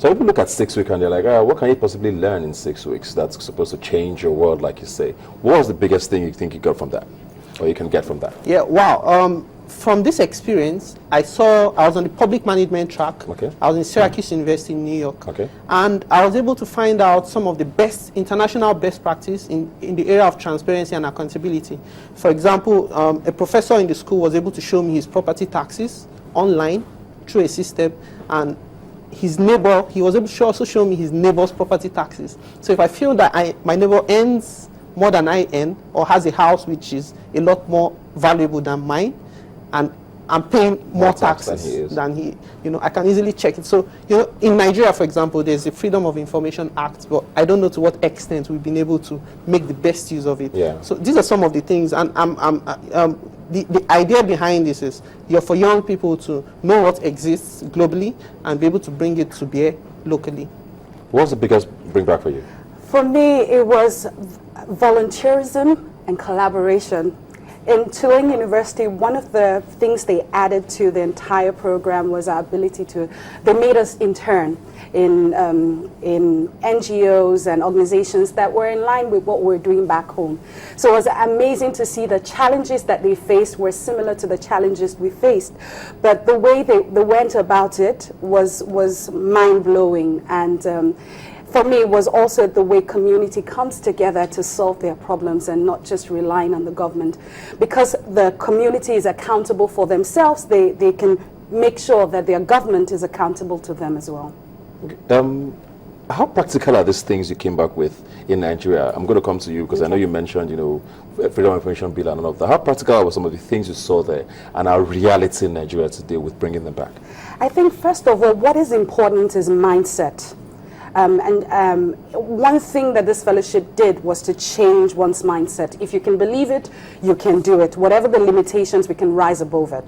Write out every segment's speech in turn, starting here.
So people look at 6 weeks and they're like, what can you possibly learn in 6 weeks that's supposed to change your world, like you say? What was the biggest thing you think you got from that, or you can get from that? Yeah, wow. From this experience, I was on the public management track. Okay. I was in Syracuse University in New York. Okay. And I was able to find out some of the best, international best practice in the area of transparency and accountability. For example, a professor in the school was able to show me his property taxes online through a system, and his neighbor, he was able to also show me his neighbor's property taxes. So if I feel that my neighbor earns more than I earn, or has a house which is a lot more valuable than mine, and I'm paying more taxes than he, I can easily check it. So, in Nigeria, for example, there's the Freedom of Information Act, but I don't know to what extent we've been able to make the best use of it. Yeah. So these are some of the things, and the idea behind this is for young people to know what exists globally and be able to bring it to bear locally. What was the biggest bring back for you? For me, it was volunteerism and collaboration. In Tulane University, one of the things they added to the entire program was our ability they made us intern in NGOs and organizations that were in line with what we're doing back home. So it was amazing to see the challenges that they faced were similar to the challenges we faced. But the way they went about it was mind-blowing. And for me, it was also the way community comes together to solve their problems and not just relying on the government. Because the community is accountable for themselves, they can make sure that their government is accountable to them as well. How practical are these things you came back with in Nigeria? I'm going to come to you because I know you mentioned, Freedom of Information Bill and all of that. How practical were some of the things you saw there and our reality in Nigeria today with bringing them back? I think, first of all, what is important is mindset. One thing that this fellowship did was to change one's mindset. If you can believe it, you can do it. Whatever the limitations, we can rise above it.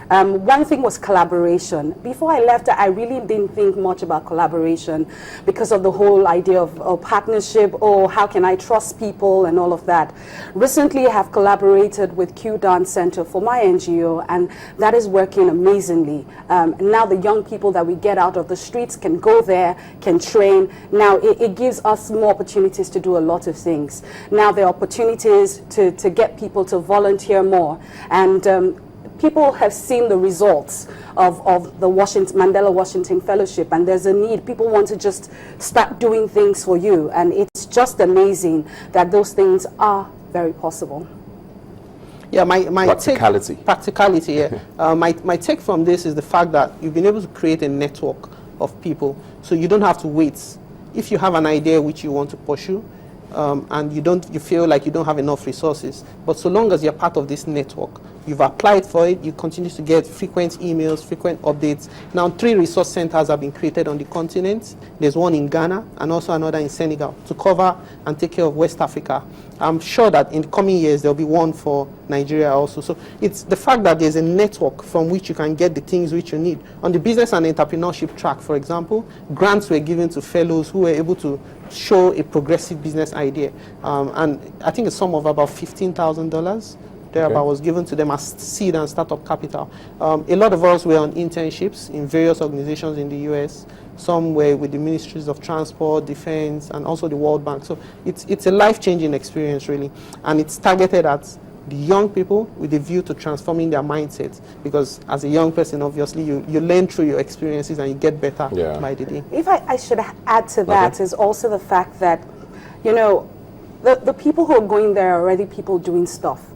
One thing was collaboration. Before I left, I really didn't think much about collaboration because of the whole idea of partnership, or how can I trust people and all of that. Recently, I have collaborated with Q Dance Center for my NGO, and that is working amazingly. Now the young people that we get out of the streets can go there, can train. Now it gives us more opportunities to do a lot of things. Now there are opportunities to get people to volunteer more, and people have seen the results of the Mandela Washington Fellowship, and there's a need. People want to just start doing things for you, and it's just amazing that those things are very possible. Yeah, my practicality. Yeah. My take from this is the fact that you've been able to create a network of people, so you don't have to wait. If you have an idea which you want to pursue, and you feel like you don't have enough resources, but so long as you're part of this network, you've applied for it, you continue to get frequent emails, frequent updates. Now 3 resource centers have been created on the continent. There's one in Ghana and also another in Senegal to cover and take care of West Africa. I'm sure that in the coming years there'll be one for Nigeria also. So it's the fact that there's a network from which you can get the things which you need. On the business and entrepreneurship track, for example, grants were given to fellows who were able to show a progressive business idea. And I think a sum of about $15,000 thereabout was given to them as seed and startup capital. A lot of us were on internships in various organizations in the US. Some were with the Ministries of Transport, Defense, and also the World Bank. So it's a life-changing experience, really. And it's targeted at the young people with a view to transforming their mindset. Because as a young person, obviously, you learn through your experiences and you get better by the day. If I should add to that is also the fact that, the people who are going there are already people doing stuff.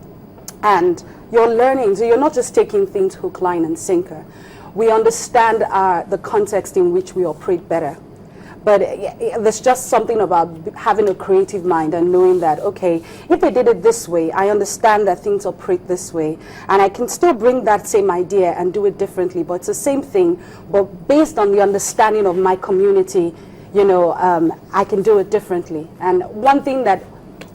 And you're learning, so you're not just taking things hook, line, and sinker. We understand the context in which we operate better. But there's just something about having a creative mind and knowing that, okay, if they did it this way, I understand that things operate this way. And I can still bring that same idea and do it differently. But it's the same thing, but based on the understanding of my community, I can do it differently. And one thing that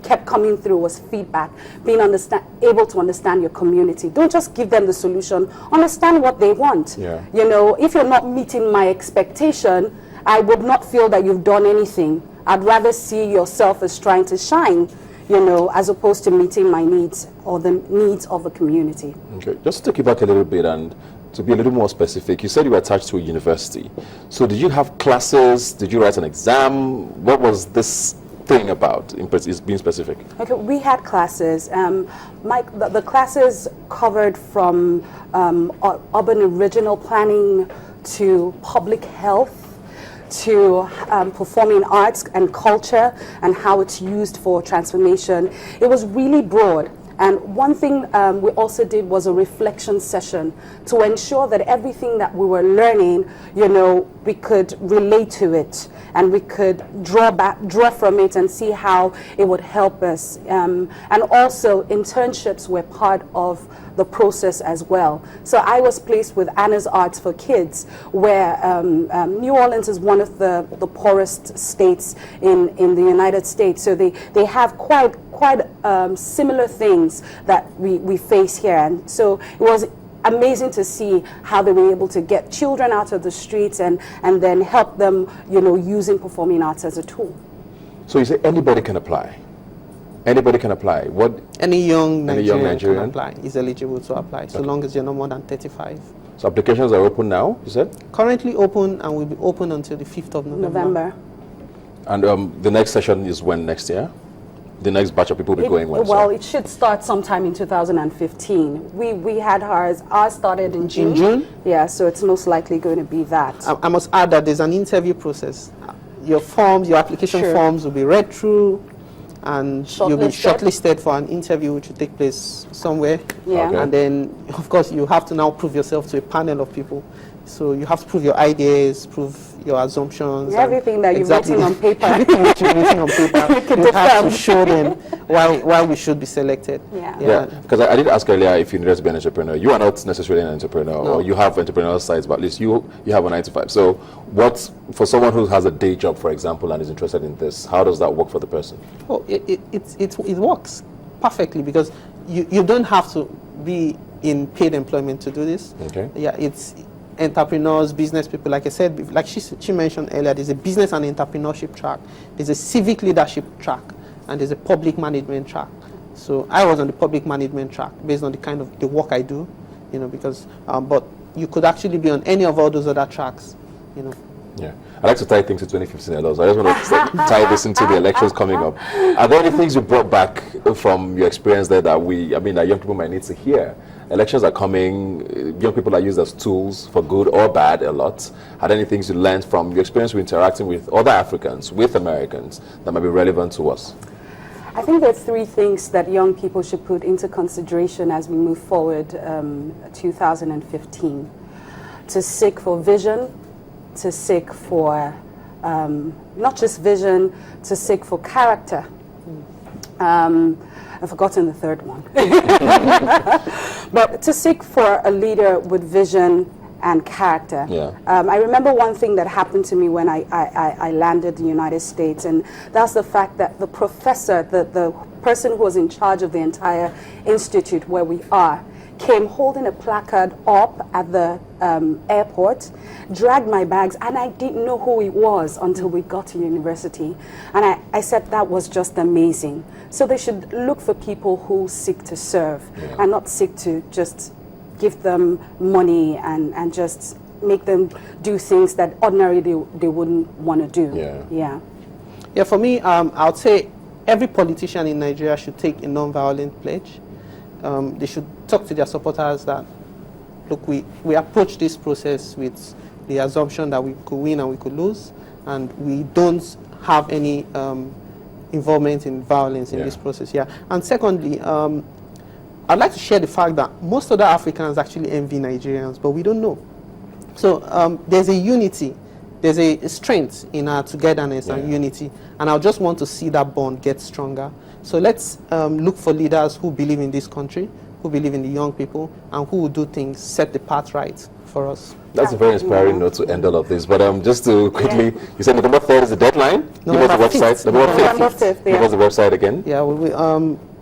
kept coming through was feedback, being able to understand your community. Don't just give them the solution, understand what they want. If you're not meeting my expectation, I would not feel that you've done anything. I'd rather see yourself as trying to shine, as opposed to meeting my needs or the needs of the community. Okay, just to take you back a little bit, and to be a little more specific, you said you were attached to a university. So did you have classes? Did you write an exam? What was this thing about, is being specific? Okay, we had classes. The classes covered from urban regional planning to public health to performing arts and culture and how it's used for transformation. It was really broad. And one thing we also did was a reflection session to ensure that everything that we were learning, we could relate to it and we could draw from it and see how it would help us. And also internships were part of the process as well. So I was placed with Anna's Arts for Kids, where New Orleans is one of the poorest states in the United States. So they have quite similar things that we face here. And so it was amazing to see how they were able to get children out of the streets and then help them, using performing arts as a tool. So you say anybody can apply? Anybody can apply? Any young Nigerian can Nigerian apply, is eligible to apply, so long as you're not more than 35. So applications are open now, you said? Currently open and will be open until the 5th of November. And the next session is when next year? The next batch of people will be going when? Well, it should start sometime in 2015. We had ours started in June. In June? Yeah, so it's most likely going to be that. I must add that there's an interview process. Your application forms will be read through, and you'll be shortlisted for an interview which will take place somewhere. Yeah. Okay. And then, of course, you have to now prove yourself to a panel of people. So you have to prove your ideas, prove your assumptions. Everything that you've written on paper. Everything that you've written on paper. You have to show them why we should be selected. Yeah. Because I did ask earlier if you need to be an entrepreneur. You are not necessarily an entrepreneur, or you have entrepreneurial sides, but at least you have a 9 to 5. So for someone who has a day job, for example, and is interested in this, how does that work for the person? Oh, it works perfectly, because you don't have to be in paid employment to do this. Okay. Yeah, it's entrepreneurs, business people, like I said, like she mentioned earlier, there's a business and entrepreneurship track, there's a civic leadership track, and there's a public management track. So I was on the public management track based on the kind of the work I do, because, but you could actually be on any of all those other tracks, Yeah. I'd like to tie things to 2015 a lot, so I just want to tie this into the elections coming up. Are there any things you brought back from your experience there that that young people might need to hear? Elections are coming, young people are used as tools for good or bad a lot. Are there any things you learned from your experience with interacting with other Africans, with Americans, that might be relevant to us? I think there are 3 things that young people should put into consideration as we move forward 2015. To seek for vision, to seek for not just vision, to seek for character. I've forgotten the third one. But to seek for a leader with vision and character. Yeah. I remember one thing that happened to me when I landed in the United States, and that's the fact that the professor, the person who was in charge of the entire institute where we are, came holding a placard up at the airport, dragged my bags, and I didn't know who he was until we got to university. And I said that was just amazing. So they should look for people who seek to serve and not seek to just give them money and just make them do things that ordinarily they wouldn't want to do. Yeah, for me, I would say every politician in Nigeria should take a non-violent pledge. They should talk to their supporters that, look, we approach this process with the assumption that we could win and we could lose, and we don't have any involvement in violence in this process. And secondly, I'd like to share the fact that most other Africans actually envy Nigerians, but we don't know. So there's a unity, there's a strength in our togetherness and unity, and I just want to see that bond get stronger. So let's look for leaders who believe in this country, who believe in the young people, and who will do things, set the path right for us. That's a very inspiring note to end all of this. But just to quickly, you said November 3rd is the deadline? November Give us the website. November 5th. Give us the website again. Yeah,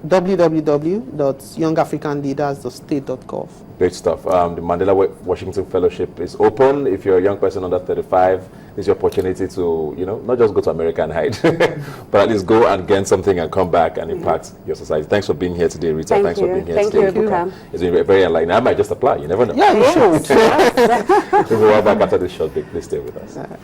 www.youngafricanleaders.state.gov. Great stuff. The Mandela Washington Fellowship is open. If you're a young person under 35 is your opportunity to, not just go to America and hide, but at least go and gain something and come back and impact your society. Thanks for being here today, Rita. Thank Thanks you. for being here Thank today. you, Buka. It's been very enlightening. I might just apply. You never know. Yeah, you should. We'll be right back after this short break. Please stay with us. All right.